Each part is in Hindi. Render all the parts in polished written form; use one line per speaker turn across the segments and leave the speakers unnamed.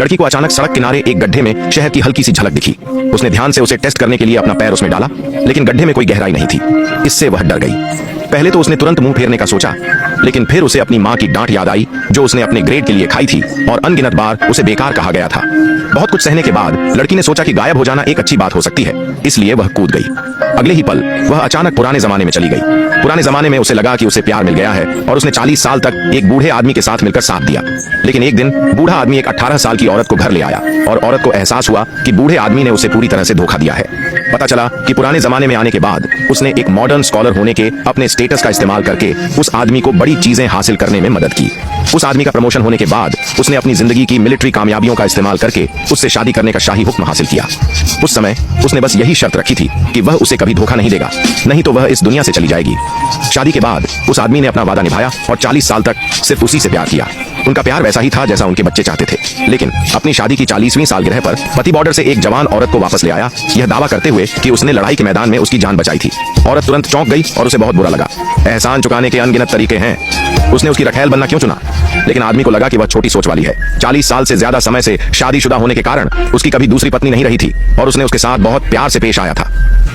लड़की को अचानक सड़क किनारे एक गड्ढे में शहद की हल्की सी झलक दिखी। उसने ध्यान से उसे टेस्ट करने के लिए अपना पैर उसमें डाला, लेकिन गड्ढे में कोई गहराई नहीं थी। इससे वह डर गई। पहले तो उसने तुरंत मुंह फेरने का सोचा, लेकिन फिर उसे अपनी माँ की डांट याद आई जो उसने अपने ग्रेड के लिए खाई थी और अनगिनत बार उसे बेकार कहा गया था। बहुत कुछ सहने के बाद लड़की ने सोचा कि गायब हो जाना एक अच्छी बात हो सकती है, इसलिए वह कूद गई। अगले ही पल वह अचानक पुराने जमाने में चली गई। पुराने जमाने में उसे लगा कि उसे प्यार मिल गया है और उसने 40 साल तक एक बूढ़े आदमी के साथ मिलकर साथ दिया। लेकिन एक दिन बूढ़ा आदमी एक 18 साल की औरत को घर ले आया और औरत को एहसास हुआ कि बूढ़े आदमी ने उसे पूरी तरह से धोखा दिया है। पता चला कि पुराने जमाने में आने के बाद उसने एक मॉडर्न स्कॉलर होने के अपने स्टेटस का इस्तेमाल करके उस आदमी को बड़ी चीजें हासिल करने में मदद की। उस आदमी का प्रमोशन होने के बाद उसने अपनी जिंदगी की मिलिट्री कामयाबियों का इस्तेमाल करके उससे शादी करने का शाही हुक्म हासिल किया। उस समय उसने बस यही शर्त रखी थी कि वह उसे कभी धोखा नहीं देगा, नहीं तो वह इस दुनिया से चली जाएगी। शादी के बाद उस आदमी ने अपना वादा निभाया और 40 साल तक सिर्फ उसी से प्यार किया। उनका प्यार वैसा ही था जैसा उनके बच्चे चाहते थे। लेकिन अपनी शादी की 40वीं सालगिरह पर पति बॉर्डर से एक जवान औरत को वापस ले आया, यह दावा करते हुए कि उसने लड़ाई के मैदान में उसकी जान बचाई थी। औरत तुरंत चौंक गई और उसे बहुत बुरा लगा। एहसान चुकाने के अनगिनत तरीके हैं, उसने उसकी रखैल बनना क्यों चुना? लेकिन आदमी को लगा कि वह छोटी सोच वाली है। 40 साल से ज्यादा समय से शादीशुदा होने के कारण उसकी कभी दूसरी पत्नी नहीं रही थी और उसने उसके साथ बहुत प्यार से पेश आया था।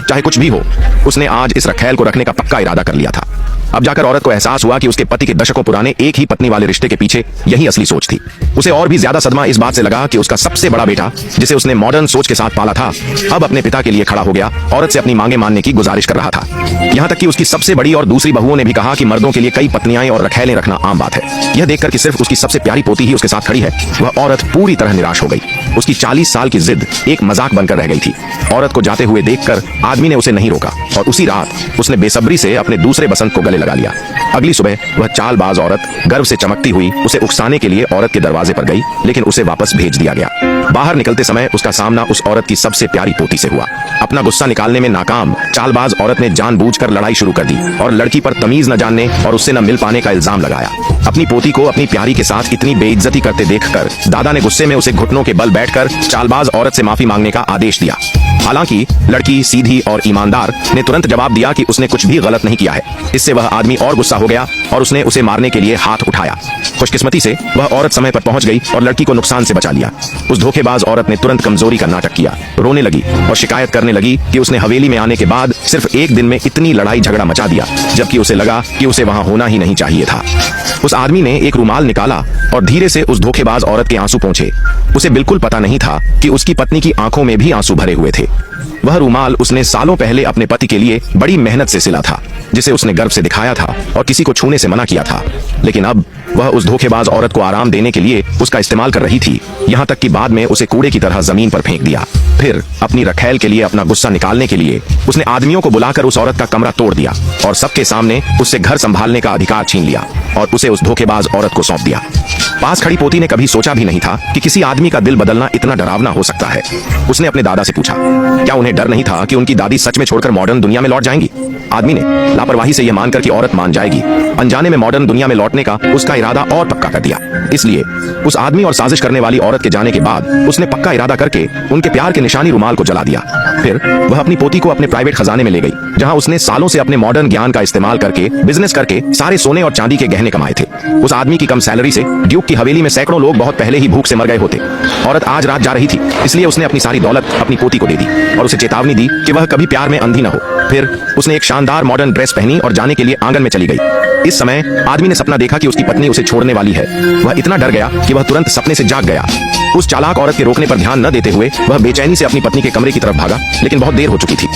चाहे कुछ भी हो, उसने आज इस रखैल को रखने का पक्का इरादा कर लिया था। अब जाकर औरत को एहसास हुआ कि उसके पति के दशकों पुराने एक ही पत्नी वाले रिश्ते के पीछे यही असली सोच थी। उसे और भी ज्यादा सदमा इस बात से लगा कि उसका सबसे बड़ा बेटा, जिसे उसने मॉडर्न सोच के साथ पाला था, अब अपने पिता के लिए खड़ा हो गया, औरत से अपनी मांगे मानने की गुजारिश कर रहा था। यहाँ तक कि उसकी सबसे बड़ी और दूसरी बहुओं ने भी कहा कि मर्दों के लिए कई पत्नियां और रखैलें रखना आम बात है। यह देखकर कि सिर्फ उसकी सबसे प्यारी पोती ही उसके साथ खड़ी है, वह औरत पूरी तरह निराश हो गई। उसकी 40 साल की जिद एक मजाक बनकर रह गई थी। औरत को जाते हुए देखकर आदमी ने उसे नहीं रोका और उसी रात उसने बेसब्री से अपने दूसरे बसंत को गले लगा लिया। अगली सुबह वह चालबाज औरत गर्व से चमकती हुई उसे उकसाने के लिए औरत के दरवाजे पर गई, लेकिन उसे वापस भेज दिया गया। बाहर निकलते समय उसका सामना उस औरत की सबसे प्यारी पोती से हुआ। अपना गुस्सा निकालने में नाकाम चालबाज औरत ने जानबूझकर लड़ाई शुरू कर दी और लड़की पर तमीज न जानने और उससे न मिल पाने का इल्जाम लगाया। अपनी पोती को अपनी प्यारी के साथ इतनी बेइज्जती करते देखकर दादा ने गुस्से में उसे घुटनों के बल बैठकर चालबाज औरत से माफी मांगने का आदेश दिया। हालांकि लड़की सीधी और ईमानदार ने तुरंत जवाब दिया कि उसने कुछ भी गलत नहीं किया है। इससे वह आदमी और गुस्सा हो गया और उसने उसे मारने के लिए हाथ उठाया। खुशकिस्मती से वह औरत समय पर पहुंच गई और लड़की को नुकसान से बचा लिया। उस धोखेबाज औरत ने तुरंत कमजोरी का नाटक किया, रोने लगी और शिकायत करने लगी कि उसने हवेली में आने के बाद सिर्फ एक दिन में इतनी लड़ाई झगड़ा मचा दिया, जबकि उसे लगा कि उसे वहां होना ही नहीं चाहिए था। उस आदमी ने एक रुमाल निकाला और धीरे से उस धोखेबाज औरत के आंसू पोंछे। उसे बिल्कुल पता नहीं था कि उसकी पत्नी की आंखों में भी आंसू भरे हुए थे। वह रुमाल उसने सालों पहले अपने पति के लिए बड़ी मेहनत से सिला था, जिसे उसने गर्व से दिखाया था और किसी को छूने से मना किया था। लेकिन अब वह उस धोखेबाज औरत को आराम देने के लिए उसका इस्तेमाल कर रही थी, यहाँ तक कि बाद में उसे कूड़े की तरह जमीन पर फेंक दिया। फिर अपनी रखैल के लिए अपना गुस्सा निकालने के लिए उसने आदमियों को बुलाकर उस औरत का कमरा तोड़ दिया और सबके सामने उससे घर संभालने का अधिकार छीन लिया और उसे उस धोखेबाज औरत को सौंप दिया। पास खड़ी पोती ने कभी सोचा भी नहीं था कि किसी आदमी का दिल बदलना इतना डरावना हो सकता है। उसने अपने दादा से पूछा, क्या उन्हें डर नहीं था कि उनकी दादी सच में छोड़कर मॉडर्न दुनिया में लौट जाएंगी? आदमी ने लापरवाही से यह मानकर कि औरत मान जाएगी, अनजाने में मॉडर्न दुनिया में लौटने का उसका इरादा और पक्का कर दिया। इसलिए उस आदमी और साजिश करने वाली औरत के जाने के बाद उसने पक्का इरादा करके उनके प्यार के निशानी रुमाल को जला दिया। फिर वह अपनी पोती को अपने प्राइवेट खजाने में ले गई, जहां उसने सालों से अपने मॉडर्न ज्ञान का इस्तेमाल करके बिजनेस करके सारे सोने और चांदी के गहने कमाए थे। उस आदमी की कम सैलरी से ड्यूक की हवेली में सैकड़ों लोग बहुत पहले ही भूख से मर गए होते। औरत आज रात जा रही थी, इसलिए उसने अपनी सारी दौलत अपनी पोती को दे दी और उसे चेतावनी दी कि वह कभी प्यार में अंधी न हो। फिर उसने एक शानदार मॉडर्न ड्रेस पहनी और जाने के लिए आंगन में चली गई। इस समय आदमी ने सपना देखा कि उसकी पत्नी उसे छोड़ने वाली है। वह इतना डर गया कि वह तुरंत सपने से जाग गया। उस चालाक औरत के रोकने पर ध्यान न देते हुए वह बेचैनी से अपनी पत्नी के कमरे की तरफ भागा, लेकिन बहुत देर हो चुकी थी।